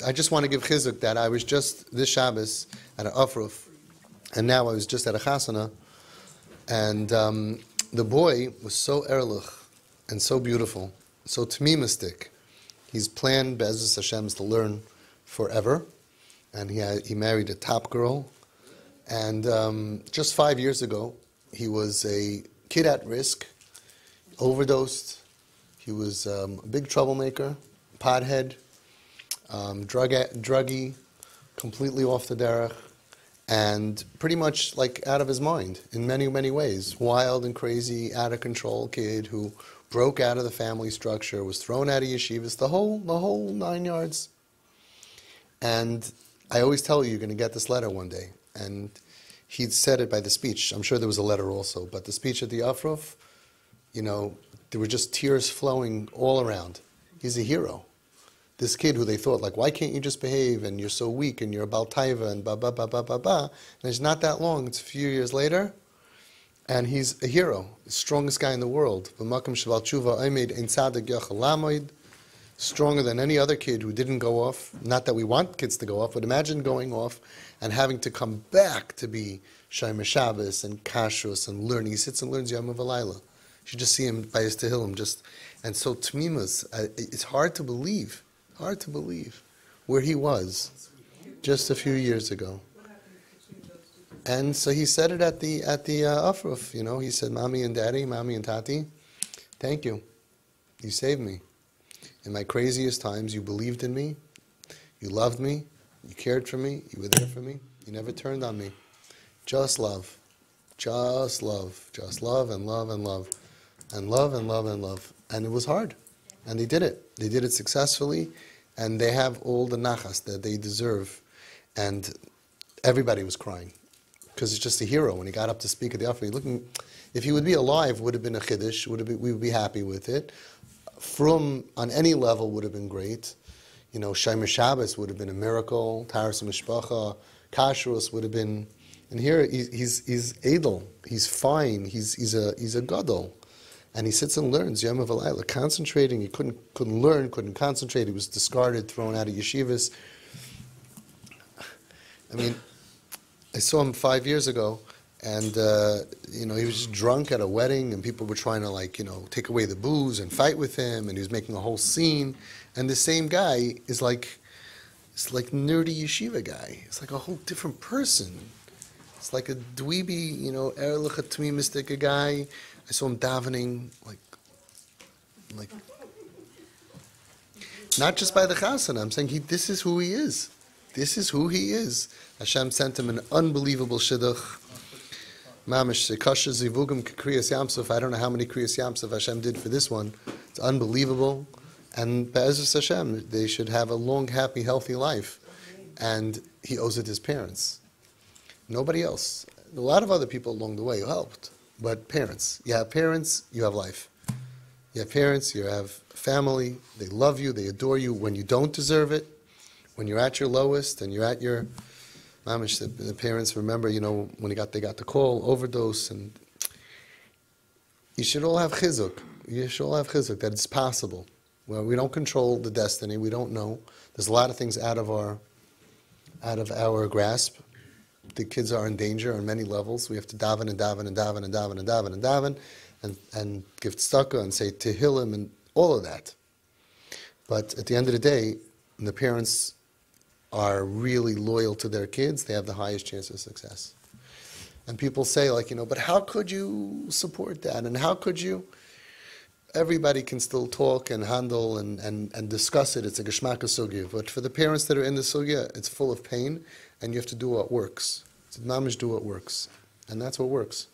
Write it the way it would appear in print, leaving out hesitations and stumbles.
I just want to give chizuk that I was just this Shabbos at an Afruf, and now I was just at a Chasana, and the boy was so ehrlich and so beautiful, so tmimistic. He's planned Be'ezus Hashem to learn forever, and he married a top girl, and just 5 years ago he was a kid at risk, overdosed. He was a big troublemaker, pothead, druggy, completely off the derech, and pretty much like out of his mind in many, many ways. Wild and crazy, out of control kid who broke out of the family structure, was thrown out of yeshivas, the whole 9 yards. And I always tell you, you're going to get this letter one day. And he'd said it by the speech. I'm sure there was a letter also, but the speech at the Afruf, there were just tears flowing all around. He's a hero. This kid who they thought, like, why can't you just behave, and you're so weak, and you're a Baltaiva, and ba. And it's not that long, it's a few years later, and he's a hero, the strongest guy in the world. Stronger than any other kid who didn't go off. Not that we want kids to go off, but imagine going off and having to come back to be Shomer Shabbos and Kashrus and learning. He sits and learns Yom V'Layla. You should just see him by his Tehillim. And so Tmimas, it's hard to believe where he was just a few years ago. And so he said it at the Afruf, he said, Mommy and Daddy, Mommy and Tati, thank you. You saved me. In my craziest times, you believed in me, you loved me, you cared for me, you were there for me, you never turned on me. Just love. Just love. Just love and love and love. And love and love and love. And it was hard. And they did it. They did it successfully. And they have all the nachas that they deserve. And everybody was crying. Because he's just a hero. When he got up to speak at the Afri, if he would be alive, would have been a chiddush. We would be happy with it. From on any level would have been great. Shomer Shabbos would have been a miracle. Taras Mishpacha, Kashrus would have been. And here he's edel. He's fine. He's a gadol, and he sits and learns Yom V'Layla, concentrating. He couldn't learn, couldn't concentrate. He was discarded, thrown out of yeshivas. I mean, I saw him 5 years ago. And, he was just drunk at a wedding, and people were trying to, take away the booze and fight with him, and he was making a whole scene. And the same guy is it's like nerdy yeshiva guy. It's like a whole different person. It's like a dweeby, erlich atmi mystic guy. I saw him davening, like, not just by the chasana. I'm saying this is who he is. This is who he is. Hashem sent him an unbelievable shidduch. Mamish kasha zivugim kriyas yamsuf. I don't know how many kriyas yamsuf Hashem did for this one. It's unbelievable. And Be'ezus Hashem, they should have a long, happy, healthy life. And he owes it to his parents. Nobody else. A lot of other people along the way who helped. But parents. You have parents, you have life. You have parents, you have family. They love you, they adore you when you don't deserve it. When you're at your lowest and you're at your... Mamish, the parents remember, when they got the call, overdose, and you should all have chizuk. You should all have chizuk that it's possible. Well, we don't control the destiny. We don't know. There's a lot of things out of our grasp. The kids are in danger on many levels. We have to daven and daven and daven and daven and daven and daven, and give tzedakah and say tehillim and all of that. But at the end of the day, the parents are really loyal to their kids, they have the highest chance of success. And people say, but how could you support that? And how could you? Everybody can still talk and handle and discuss it. It's a geshmaka sugya. But for the parents that are in the sugya, it's full of pain, and you have to do what works. It's mamish do what works. And that's what works.